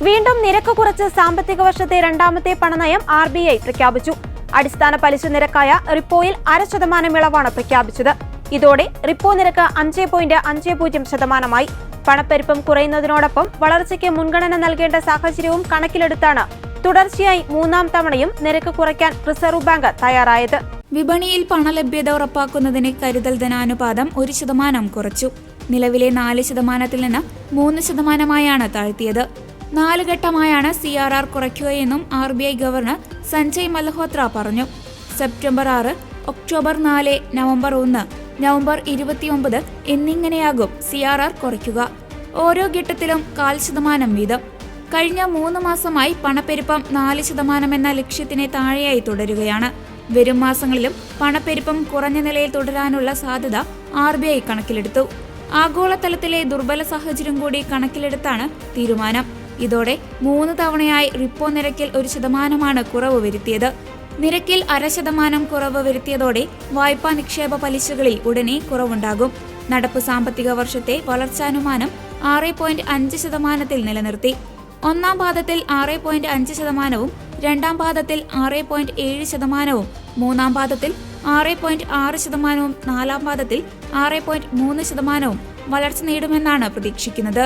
വീണ്ടും നിരക്ക് കുറച്ച് സാമ്പത്തിക വർഷത്തെ രണ്ടാമത്തെ പണനയം RBI പ്രഖ്യാപിച്ചു. അടിസ്ഥാന പലിശ നിരക്കായ റിപ്പോയിൽ 0.5% ഇളവാണ് പ്രഖ്യാപിച്ചത്. ഇതോടെ റിപ്പോ നിരക്ക് 5.50% പണപ്പെരുപ്പം കുറയുന്നതിനോടൊപ്പം വളർച്ചയ്ക്ക് മുൻഗണന നൽകേണ്ട സാഹചര്യവും കണക്കിലെടുത്താണ് തുടർച്ചയായി മൂന്നാം തവണയും നിരക്ക് കുറയ്ക്കാൻ റിസർവ് ബാങ്ക് തയ്യാറായത്. വിപണിയിൽ പണലഭ്യത ഉറപ്പാക്കുന്നതിന് കരുതൽ ധനാനുപാതം 1% കുറച്ചു. നിലവിലെ 4% നിന്ന് 3% താഴ്ത്തിയത്. 4 ഘട്ടമായാണ് CRR കുറയ്ക്കുകയെന്നും RBI ഗവർണർ സഞ്ജയ് മൽഹോത്ര പറഞ്ഞു. സെപ്റ്റംബർ 6, ഒക്ടോബർ 4, നവംബർ 1, നവംബർ 29 എന്നിങ്ങനെയാകും CRR കുറയ്ക്കുക. ഓരോ ഘട്ടത്തിലും 0.25% വീതം. കഴിഞ്ഞ 3 മാസമായി പണപ്പെരുപ്പം 4% എന്ന ലക്ഷ്യത്തിന് താഴെയായി തുടരുകയാണ്. വരും മാസങ്ങളിലും പണപ്പെരുപ്പം കുറഞ്ഞ നിലയിൽ തുടരാനുള്ള സാധ്യത RBI കണക്കിലെടുത്തു. ആഗോളതലത്തിലെ ദുർബല സാഹചര്യം കൂടി കണക്കിലെടുത്താണ് തീരുമാനം. ഇതോടെ 3 തവണയായി റിപ്പോ നിരക്കിൽ 1% കുറവ് വരുത്തിയത്. നിരക്കിൽ 0.5% കുറവ് വരുത്തിയതോടെ വായ്പാ നിക്ഷേപ പലിശകളിൽ ഉടനെ കുറവുണ്ടാകും. നടപ്പ് സാമ്പത്തിക വർഷത്തെ വളർച്ചാനുമാനം 6.5% നിലനിർത്തി. ഒന്നാം പാദത്തിൽ 6.5%, രണ്ടാം പാദത്തിൽ 6.7%, മൂന്നാം പാദത്തിൽ 6.6%, നാലാം പാദത്തിൽ 6.3% വളർച്ച നേടുമെന്നാണ് പ്രതീക്ഷിക്കുന്നത്.